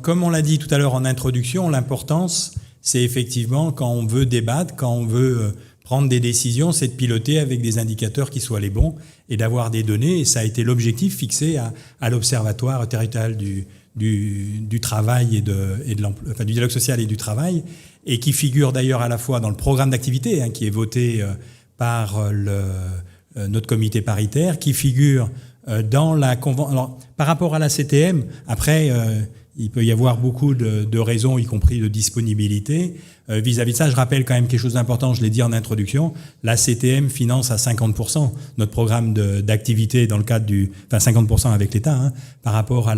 comme on l'a dit tout à l'heure en introduction, l'importance, c'est effectivement quand on veut débattre, quand on veut prendre des décisions, c'est de piloter avec des indicateurs qui soient les bons et d'avoir des données. Et ça a été l'objectif fixé à l'Observatoire territorial du travail et de l'emploi, enfin, du dialogue social et du travail, et qui figure d'ailleurs à la fois dans le programme d'activité qui est voté par notre comité paritaire, qui figure dans la convention. Alors, par rapport à la CTM, après, il peut y avoir beaucoup de raisons, y compris de disponibilité. Vis-à-vis de ça, je rappelle quand même quelque chose d'important, je l'ai dit en introduction, la CTM finance à 50% notre programme d'activité dans le cadre 50% avec l'État, par rapport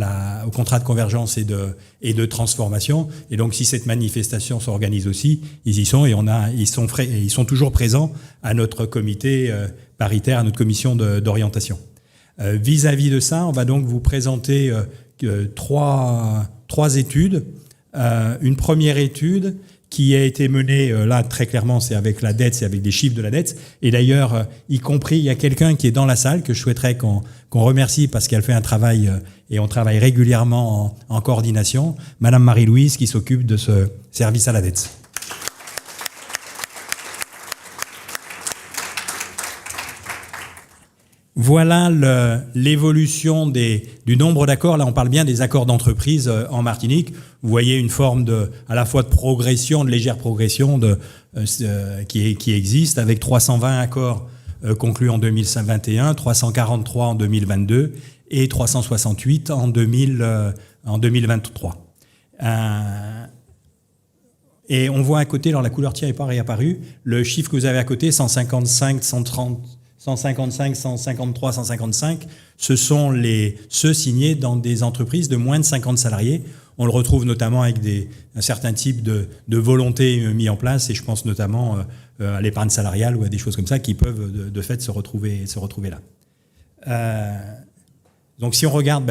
au contrat de convergence et de transformation. Et donc, si cette manifestation s'organise aussi, ils y sont et ils sont toujours présents à notre comité paritaire, à notre commission d'orientation. Vis-à-vis de ça, on va donc vous présenter trois études. Une première étude qui a été menée, là très clairement c'est avec la dette, c'est avec des chiffres de la dette, et d'ailleurs y compris il y a quelqu'un qui est dans la salle que je souhaiterais qu'on remercie parce qu'elle fait un travail, et on travaille régulièrement en coordination, Madame Marie-Louise qui s'occupe de ce service à la dette. Voilà l'évolution du nombre d'accords. Là, on parle bien des accords d'entreprise en Martinique. Vous voyez une forme à la fois de progression, de légère progression qui existe, avec 320 accords conclus en 2021, 343 en 2022 et 368 en 2023. Et on voit à côté, alors la couleur tiers n'est pas réapparue, le chiffre que vous avez à côté, 155, 130... 155, 153, 155, ce sont ceux signés dans des entreprises de moins de 50 salariés. On le retrouve notamment avec un certain type de volonté mis en place, et je pense notamment à l'épargne salariale ou à des choses comme ça qui peuvent de fait se retrouver là. Donc si on regarde,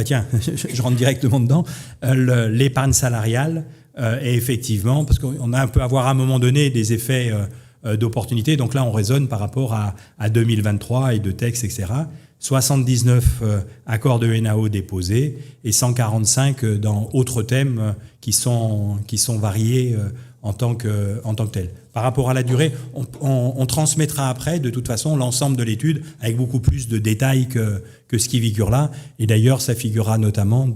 je rentre directement dedans, l'épargne salariale est effectivement, parce qu'on a un peu avoir à un moment donné des effets d'opportunités. Donc là, on raisonne par rapport à 2023 et de textes, etc. 79 accords de NAO déposés et 145 dans autres thèmes qui sont variés en tant que tels. Par rapport à la durée, on transmettra après, de toute façon, l'ensemble de l'étude avec beaucoup plus de détails que ce qui figure là. Et d'ailleurs, ça figurera notamment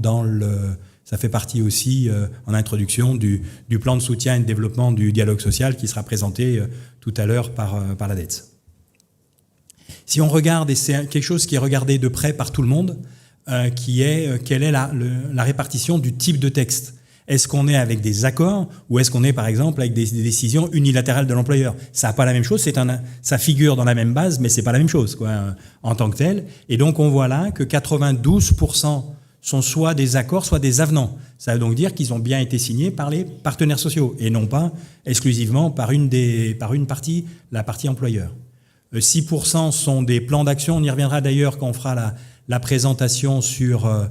ça fait partie aussi, en introduction, du plan de soutien et de développement du dialogue social qui sera présenté tout à l'heure par la DETS. Si on regarde, et c'est quelque chose qui est regardé de près par tout le monde, quelle est la répartition du type de texte. Est-ce qu'on est avec des accords ou est-ce qu'on est, par exemple, avec des décisions unilatérales de l'employeur? Ça n'a pas la même chose, ça figure dans la même base, mais c'est pas la même chose, en tant que tel. Et donc, on voit là que 92% sont soit des accords, soit des avenants. Ça veut donc dire qu'ils ont bien été signés par les partenaires sociaux et non pas exclusivement par une partie, la partie employeur. 6% sont des plans d'action. On y reviendra d'ailleurs quand on fera la présentation sur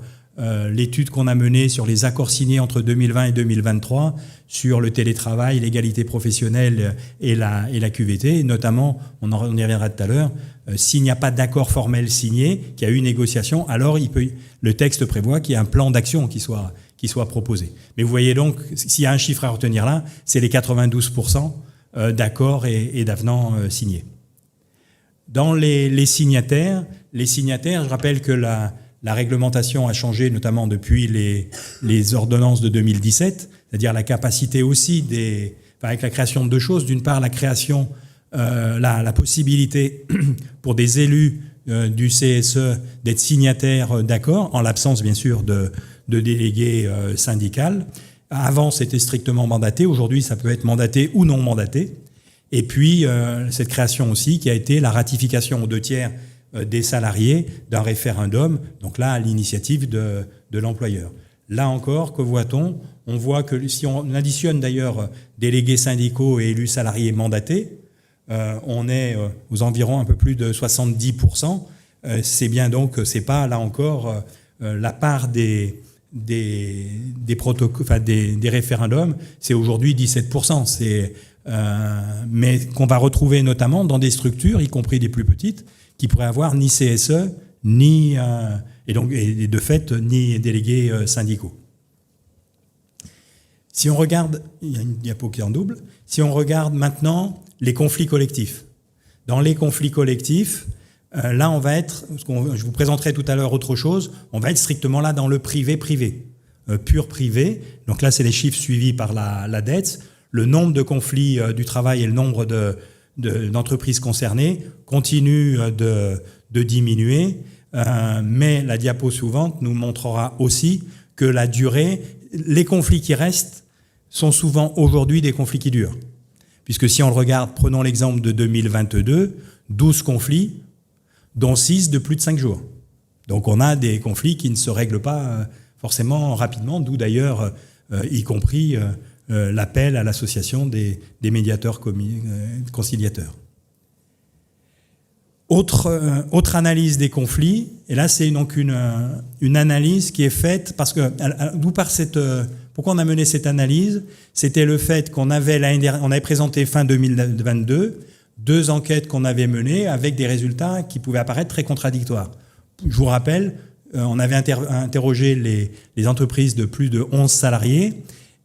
l'étude qu'on a menée sur les accords signés entre 2020 et 2023 sur le télétravail, l'égalité professionnelle et la QVT. Et notamment, on y reviendra tout à l'heure, s'il n'y a pas d'accord formel signé, qu'il y a eu négociation, alors le texte prévoit qu'il y ait un plan d'action qui soit proposé. Mais vous voyez donc, s'il y a un chiffre à retenir là, c'est les 92% d'accords et d'avenants signés. Dans les signataires, je rappelle que la réglementation a changé, notamment depuis les ordonnances de 2017, c'est-à-dire la capacité aussi avec la création de deux choses. D'une part, la création, la possibilité pour des élus du CSE d'être signataires d'accords, en l'absence bien sûr de délégués syndical. Avant, c'était strictement mandaté. Aujourd'hui, ça peut être mandaté ou non mandaté. Et puis, cette création aussi qui a été la ratification aux 2/3 des salariés d'un référendum, donc là, à l'initiative de l'employeur. Là encore, que voit-on? On voit que si on additionne d'ailleurs délégués syndicaux et élus salariés mandatés, on est aux environs un peu plus de 70%. C'est bien donc, c'est pas là encore la part des protocoles, des référendums, c'est aujourd'hui 17%. Mais qu'on va retrouver notamment dans des structures, y compris des plus petites, qui pourraient avoir ni CSE, et de fait, ni délégués syndicaux. Si on regarde, il y a une diapo qui est en double, si on regarde maintenant les conflits collectifs. Dans les conflits collectifs, là on va être, je vous présenterai tout à l'heure autre chose, on va être strictement là dans le privé-privé, pur privé. Donc là c'est les chiffres suivis par la DETS. Le nombre de conflits du travail et le nombre d'entreprises concernées continue de diminuer, mais la diapo suivante nous montrera aussi que la durée, les conflits qui restent sont souvent aujourd'hui des conflits qui durent. Puisque si on le regarde, prenons l'exemple de 2022, 12 conflits, dont 6 de plus de 5 jours. Donc on a des conflits qui ne se règlent pas forcément rapidement, d'où d'ailleurs, y compris l'appel à l'association des médiateurs conciliateurs. Autre analyse des conflits, et là c'est donc une analyse qui est faite, parce que d'où part pourquoi on a mené cette analyse, c'était le fait qu'on avait on avait présenté fin 2022 2 enquêtes qu'on avait menées avec des résultats qui pouvaient apparaître très contradictoires. Je vous rappelle, on avait interrogé les entreprises de plus de 11 salariés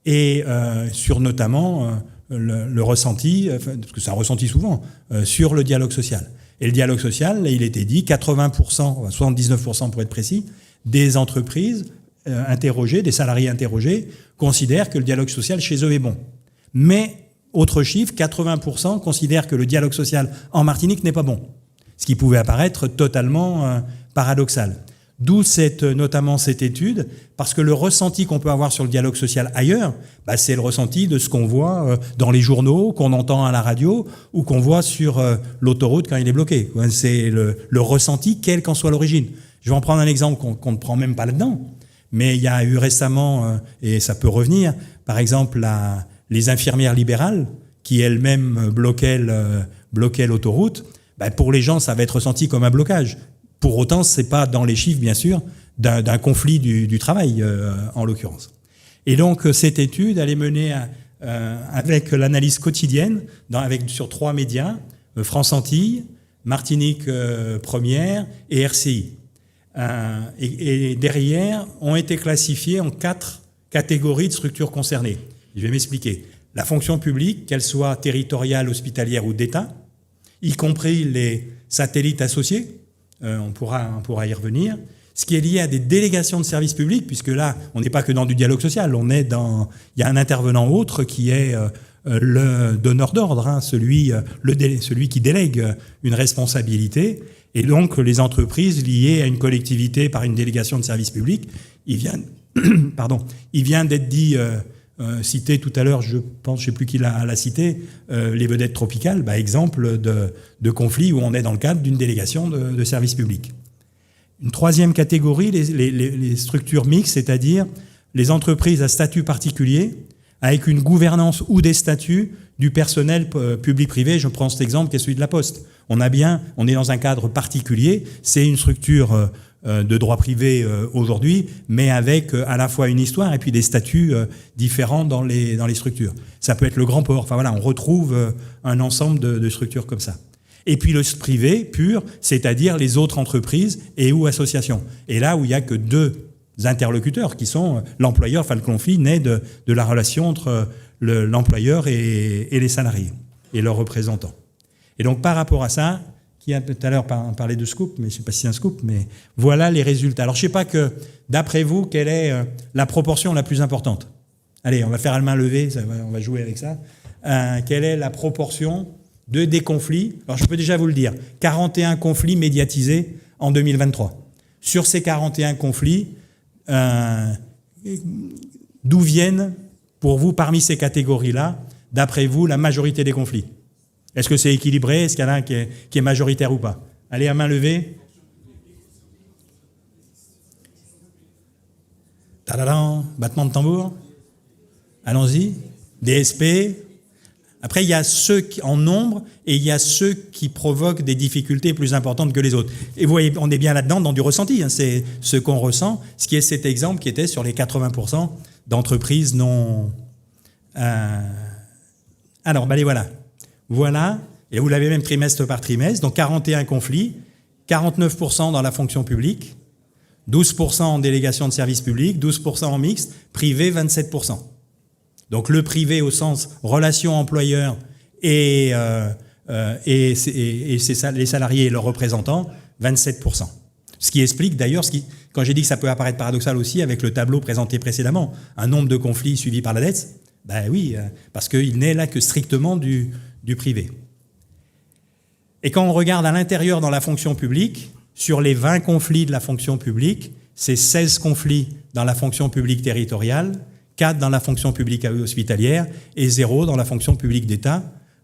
et sur notamment le ressenti, parce que c'est un ressenti souvent, sur le dialogue social. Et le dialogue social, il était dit 80%, 79% pour être précis, des entreprises interrogés, des salariés interrogés, considèrent que le dialogue social chez eux est bon. Mais, autre chiffre, 80% considèrent que le dialogue social en Martinique n'est pas bon. Ce qui pouvait apparaître totalement paradoxal. D'où notamment cette étude, parce que le ressenti qu'on peut avoir sur le dialogue social ailleurs, c'est le ressenti de ce qu'on voit dans les journaux, qu'on entend à la radio, ou qu'on voit sur l'autoroute quand il est bloqué. C'est le ressenti, quelle qu'en soit l'origine. Je vais en prendre un exemple qu'on ne prend même pas là-dedans. Mais il y a eu récemment, et ça peut revenir, par exemple les infirmières libérales qui elles-mêmes bloquaient l'autoroute. Pour les gens, ça va être ressenti comme un blocage. Pour autant, ce n'est pas dans les chiffres, bien sûr, d'un conflit du travail, en l'occurrence. Et donc, cette étude, elle est menée avec l'analyse quotidienne sur 3 médias, France Antilles, Martinique Première et RCI. Et derrière, ont été classifiés en 4 catégories de structures concernées. Je vais m'expliquer. La fonction publique, qu'elle soit territoriale, hospitalière ou d'État, y compris les satellites associés, on pourra y revenir. Ce qui est lié à des délégations de services publics, puisque là, on n'est pas que dans du dialogue social, il y a un intervenant autre qui est le donneur d'ordre, celui qui délègue une responsabilité. Et donc, les entreprises liées à une collectivité par une délégation de service public, il vient d'être dit, cité tout à l'heure, je ne sais plus qui l'a cité, les vedettes tropicales, exemple de conflit où on est dans le cadre d'une délégation de service public. Une 3e catégorie, les structures mixtes, c'est-à-dire les entreprises à statut particulier, avec une gouvernance ou des statuts du personnel public-privé. Je prends cet exemple qui est celui de la Poste. On est dans un cadre particulier, c'est une structure de droit privé aujourd'hui, mais avec à la fois une histoire et puis des statuts différents dans les structures. Ça peut être le grand port, on retrouve un ensemble de structures comme ça. Et puis le privé pur, c'est-à-dire les autres entreprises et ou associations. Et là où il n'y a que 2 interlocuteurs qui sont l'employeur, le conflit naît de la relation entre l'employeur et les salariés et leurs représentants. Et donc par rapport à ça, qui a tout à l'heure parlé de scoop, mais je ne sais pas si c'est un scoop, mais voilà les résultats. Alors je ne sais pas que, d'après vous, quelle est la proportion la plus importante? Allez, on va faire à la main levée, on va jouer avec ça. Quelle est la proportion des conflits? Alors je peux déjà vous le dire, 41 conflits médiatisés en 2023. Sur ces 41 conflits, d'où viennent, pour vous, parmi ces catégories-là, d'après vous, la majorité des conflits? Est-ce que c'est équilibré? Est-ce qu'il y en a un qui est majoritaire ou pas? Allez, à main levée. Tadadam, battement de tambour. Allons-y. DSP. Après, il y a ceux en nombre et il y a ceux qui provoquent des difficultés plus importantes que les autres. Et vous voyez, on est bien là-dedans dans du ressenti. C'est ce qu'on ressent. Ce qui est cet exemple qui était sur les 80% d'entreprises non... Alors, allez, voilà. Voilà, et vous l'avez même trimestre par trimestre, donc 41 conflits, 49% dans la fonction publique, 12% en délégation de service public, 12% en mixte, privé 27%. Donc le privé au sens relation employeur et les salariés et leurs représentants, 27%. Ce qui explique d'ailleurs, quand j'ai dit que ça peut apparaître paradoxal aussi avec le tableau présenté précédemment, un nombre de conflits suivis par la dette, ben oui, parce qu'il n'est là que strictement du privé. Et quand on regarde à l'intérieur dans la fonction publique, sur les 20 conflits de la fonction publique, c'est 16 conflits dans la fonction publique territoriale, 4 dans la fonction publique hospitalière et 0 dans la fonction publique d'État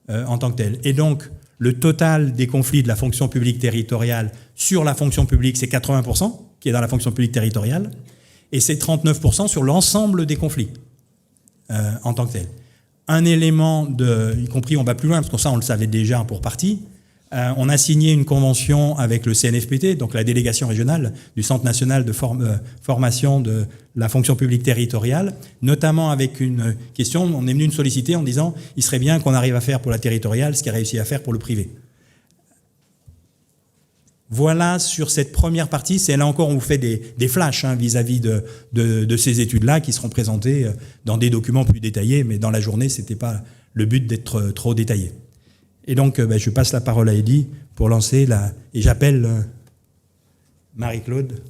en tant que telle. Et donc, le total des conflits de la fonction publique territoriale sur la fonction publique, c'est 80% qui est dans la fonction publique territoriale, et c'est 39% sur l'ensemble des conflits en tant que tel. Un élément, y compris on va plus loin, parce que ça on le savait déjà pour partie, on a signé une convention avec le CNFPT, donc la délégation régionale du Centre national de formation de la fonction publique territoriale, notamment avec une question, on est venu nous solliciter en disant il serait bien qu'on arrive à faire pour la territoriale ce qu'il a réussi à faire pour le privé. Voilà sur cette première partie, c'est là encore on vous fait des flashs vis-à-vis de ces études-là qui seront présentées dans des documents plus détaillés, mais dans la journée, ce n'était pas le but d'être trop détaillé. Et donc, je passe la parole à Eddy pour lancer et j'appelle Marie-Claude.